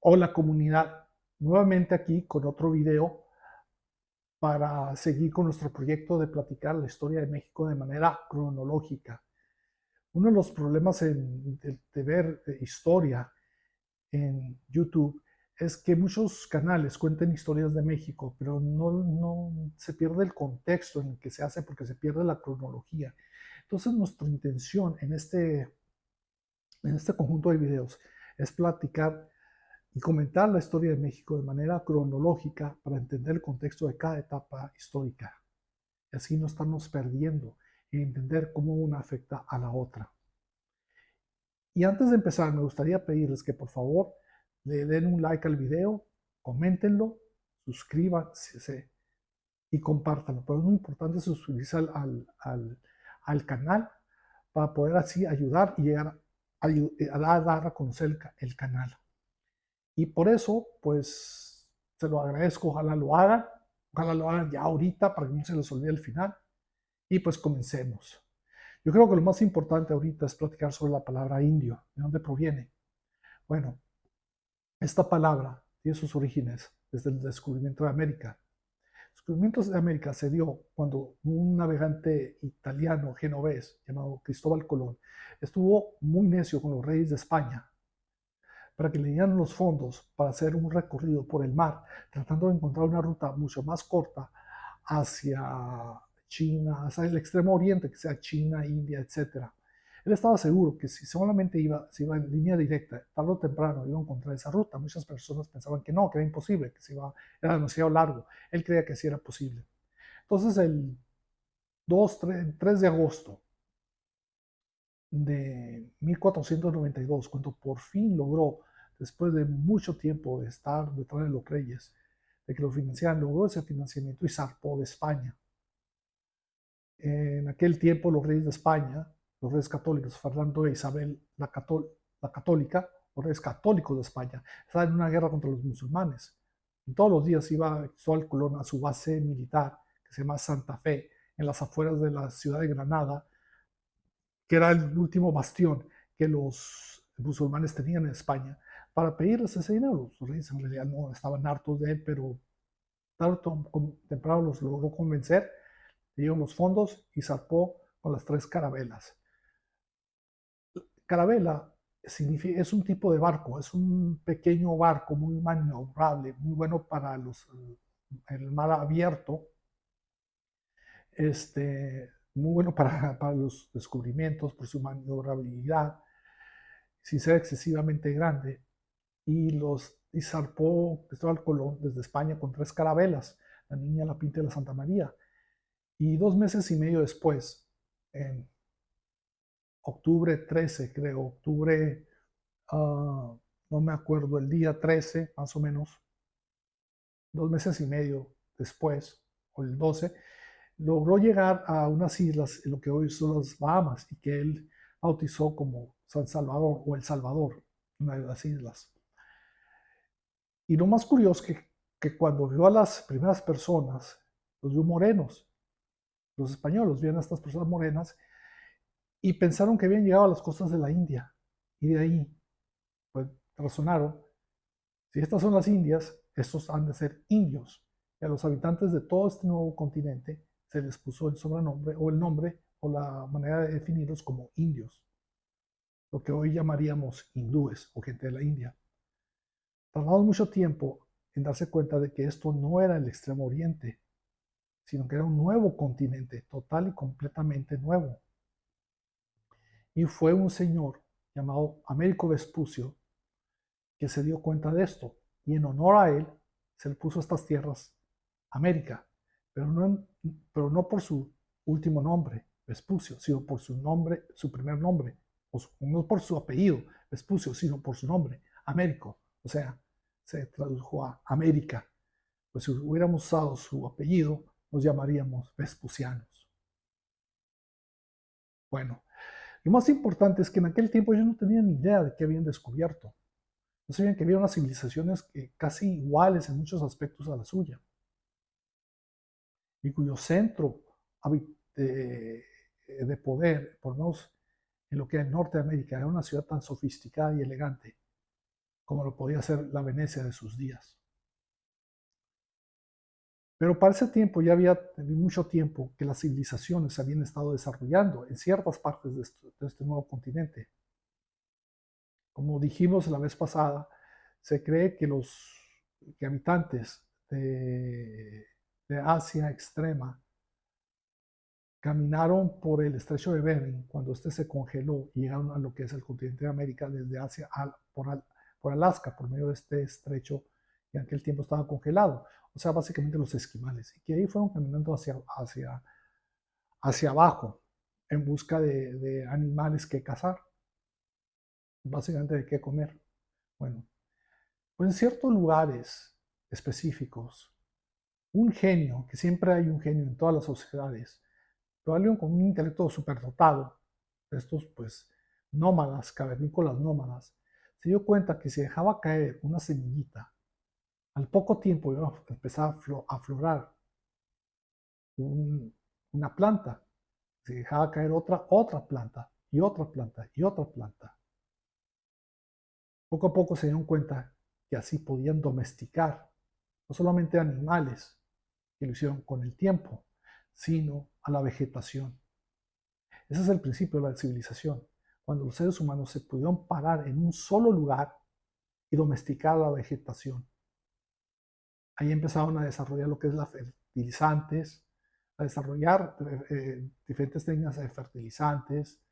Hola comunidad, nuevamente aquí con otro video para seguir con nuestro proyecto de platicar la historia de México de manera cronológica. Uno de los problemas de ver historia en YouTube es que muchos canales cuentan historias de México, pero no se pierde el contexto en el que se hace porque se pierde la cronología. Entonces nuestra intención en este conjunto de videos es platicar y comentar la historia de México de manera cronológica para entender el contexto de cada etapa histórica. Y así no estamos perdiendo y entender cómo una afecta a la otra. Y antes de empezar, me gustaría pedirles que por favor le den un like al video, coméntenlo, suscríbanse y compártanlo. Pero es muy importante suscribirse al canal para poder así ayudar y llegar a dar a conocer el canal. Y por eso, pues, se lo agradezco. Ojalá lo hagan ya ahorita para que no se les olvide el final. Y pues comencemos. Yo creo que lo más importante ahorita es platicar sobre la palabra indio, de dónde proviene. Bueno, esta palabra tiene sus orígenes desde el descubrimiento de América. El descubrimiento de América se dio cuando un navegante italiano genovés llamado Cristóbal Colón estuvo muy necio con los reyes de España para que le dieran los fondos para hacer un recorrido por el mar, tratando de encontrar una ruta mucho más corta hacia China, hacia el extremo oriente, que sea China, India, etc. Él estaba seguro que si solamente se iba en línea directa, tarde o temprano iba a encontrar esa ruta. Muchas personas pensaban que no, que era imposible, era demasiado largo. Él creía que sí era posible. Entonces, el 3 de agosto de 1492, cuando por fin logró, después de mucho tiempo de estar detrás de los reyes, de que lo financiaran, logró ese financiamiento y zarpó de España. En aquel tiempo los reyes de España, los reyes católicos, Fernando e Isabel la católica, los reyes católicos de España, estaban en una guerra contra los musulmanes. Y todos los días iba Cristóbal Colón a su base militar, que se llama Santa Fe, en las afueras de la ciudad de Granada, que era el último bastión que los musulmanes tenían en España, para pedirles ese dinero. Los reyes en realidad no estaban hartos de él, pero tarde o temprano los logró convencer, le dieron los fondos y zarpó con las 3 carabelas. Carabela es un tipo de barco, es un pequeño barco muy maniobrable, muy bueno para el mar abierto, muy bueno para los descubrimientos por su maniobrabilidad, sin ser excesivamente grande. Y zarpó Cristóbal Colón desde España con 3 carabelas, la Niña, la Pinta y la Santa María. Y 2 meses y medio después, en octubre 13, creo, no me acuerdo, el día 13, más o menos, 2 meses y medio después, o el 12, logró llegar a unas islas, en lo que hoy son las Bahamas, y que él bautizó como San Salvador o El Salvador, una de las islas. Y lo más curioso es que cuando vio a las primeras personas, los vio morenos. Los españoles vieron a estas personas morenas y pensaron que habían llegado a las costas de la India. Y de ahí, pues, razonaron, si estas son las Indias, estos han de ser indios. Y a los habitantes de todo este nuevo continente se les puso el sobrenombre o el nombre o la manera de definirlos como indios, lo que hoy llamaríamos hindúes o gente de la India. Tardaron mucho tiempo en darse cuenta de que esto no era el extremo oriente, sino que era un nuevo continente, total y completamente nuevo. Y fue un señor llamado Américo Vespucio que se dio cuenta de esto, y en honor a él se le puso a estas tierras América, pero no por su último nombre, Vespucio, sino por su nombre, su primer nombre, no por su apellido, Vespucio, sino por su nombre, Américo, o sea, se tradujo a América. Pues si hubiéramos usado su apellido, nos llamaríamos Vespucianos. Bueno, lo más importante es que en aquel tiempo ellos no tenían ni idea de qué habían descubierto. No sabían que había unas civilizaciones casi iguales en muchos aspectos a la suya, y cuyo centro de poder, por lo menos en lo que era el norte de América, era una ciudad tan sofisticada y elegante como lo podía hacer la Venecia de sus días. Pero para ese tiempo ya había mucho tiempo que las civilizaciones se habían estado desarrollando en ciertas partes de este nuevo continente. Como dijimos la vez pasada, se cree que los habitantes de Asia extrema caminaron por el estrecho de Bering cuando este se congeló y llegaron a lo que es el continente de América desde Asia por Alaska, por medio de este estrecho que en aquel tiempo estaba congelado. O sea, básicamente los esquimales. Y que ahí fueron caminando hacia abajo en busca de animales que cazar, básicamente de qué comer. Bueno, pues en ciertos lugares específicos, un genio, que siempre hay un genio en todas las sociedades, pero alguien con un intelecto superdotado, estos pues nómadas, cavernícolas nómadas, se dio cuenta que si dejaba caer una semillita, al poco tiempo iba a empezar a aflorar una planta. Se dejaba caer otra planta y otra planta y otra planta. Poco a poco se dieron cuenta que así podían domesticar no solamente animales, que lo hicieron con el tiempo, sino a la vegetación. Ese es el principio de la civilización, cuando los seres humanos se pudieron parar en un solo lugar y domesticar la vegetación. Ahí empezaron a desarrollar lo que es la fertilizantes, a desarrollar diferentes técnicas de fertilizantes,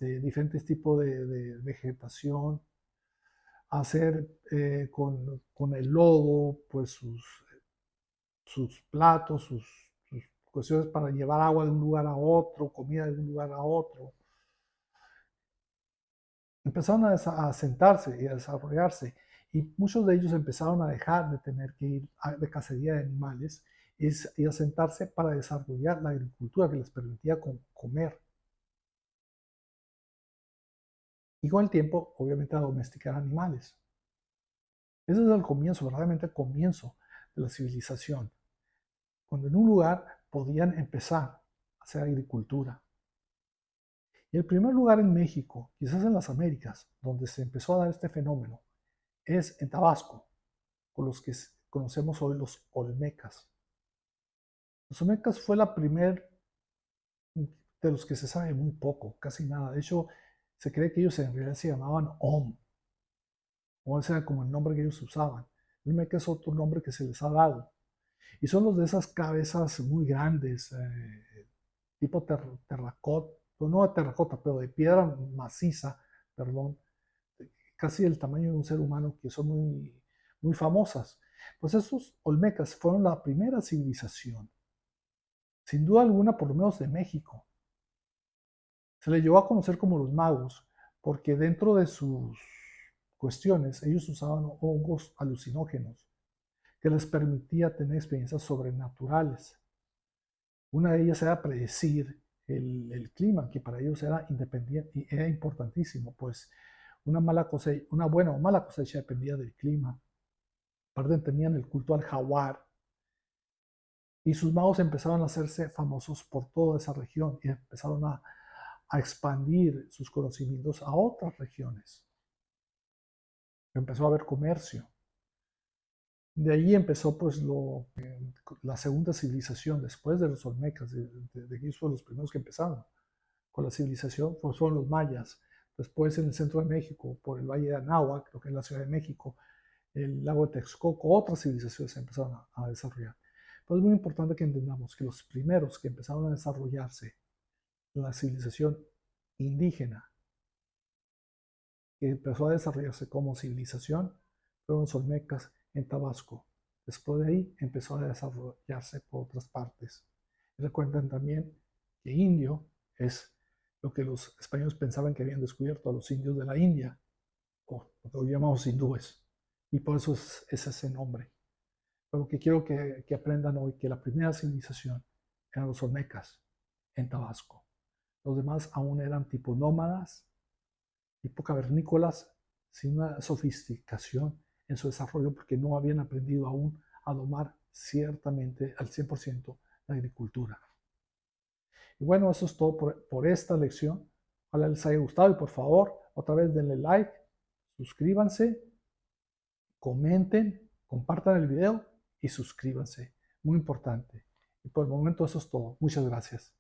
diferentes tipos de vegetación, a hacer con el lodo pues sus platos, sus cuestiones para llevar agua de un lugar a otro, comida de un lugar a otro. Empezaron a sentarse y a desarrollarse, y muchos de ellos empezaron a dejar de tener que ir de cacería de animales y a sentarse para desarrollar la agricultura que les permitía comer. Y con el tiempo, obviamente, a domesticar animales. Ese es el comienzo, verdaderamente el comienzo de la civilización, cuando en un lugar podían empezar a hacer agricultura. Y el primer lugar en México, quizás en las Américas, donde se empezó a dar este fenómeno, es en Tabasco, con los que conocemos hoy los Olmecas. Los Olmecas fue la primer de los que se sabe muy poco, casi nada. De hecho, se cree que ellos en realidad se llamaban o ese era como el nombre que ellos usaban. El Olmeca es otro nombre que se les ha dado. Y son los de esas cabezas muy grandes, tipo terracota, no de terracota, pero de piedra maciza, perdón, casi del tamaño de un ser humano, que son muy famosas. Pues esos olmecas fueron la primera civilización, sin duda alguna, por lo menos de México. Se les llevó a conocer como los magos, porque dentro de sus cuestiones ellos usaban hongos alucinógenos que les permitía tener experiencias sobrenaturales. Una de ellas era predecir el clima, que para ellos era independiente y era importantísimo, pues una buena o mala cosecha dependía del clima. Aparte tenían el culto al jaguar, y sus magos empezaron a hacerse famosos por toda esa región y empezaron a expandir sus conocimientos a otras regiones. Empezó a haber comercio. De ahí empezó pues la segunda civilización después de los olmecas, de ellos fueron los primeros que empezaron con la civilización, pues fueron los mayas. Después en el centro de México, por el Valle de Anáhuac, lo que es la Ciudad de México, el lago de Texcoco, otras civilizaciones se empezaron a desarrollar. Pero es muy importante que entendamos que los primeros que empezaron a desarrollarse, la civilización indígena, que empezó a desarrollarse como civilización, fueron los olmecas en Tabasco. Después de ahí empezó a desarrollarse por otras partes. Y recuerden también que indio es lo que los españoles pensaban que habían descubierto a los indios de la India, o lo que hoy llamamos hindúes. Y por eso es ese nombre. Pero lo que quiero que aprendan hoy, que la primera civilización eran los olmecas en Tabasco. Los demás aún eran tipo nómadas, tipo cavernícolas, sin una sofisticación en su desarrollo, porque no habían aprendido aún a domar ciertamente al 100% la agricultura. Y bueno, eso es todo por esta lección. Ojalá les haya gustado y por favor, otra vez denle like, suscríbanse comenten, compartan el video y suscríbanse. Muy importante. Y por el momento eso es todo. Muchas gracias.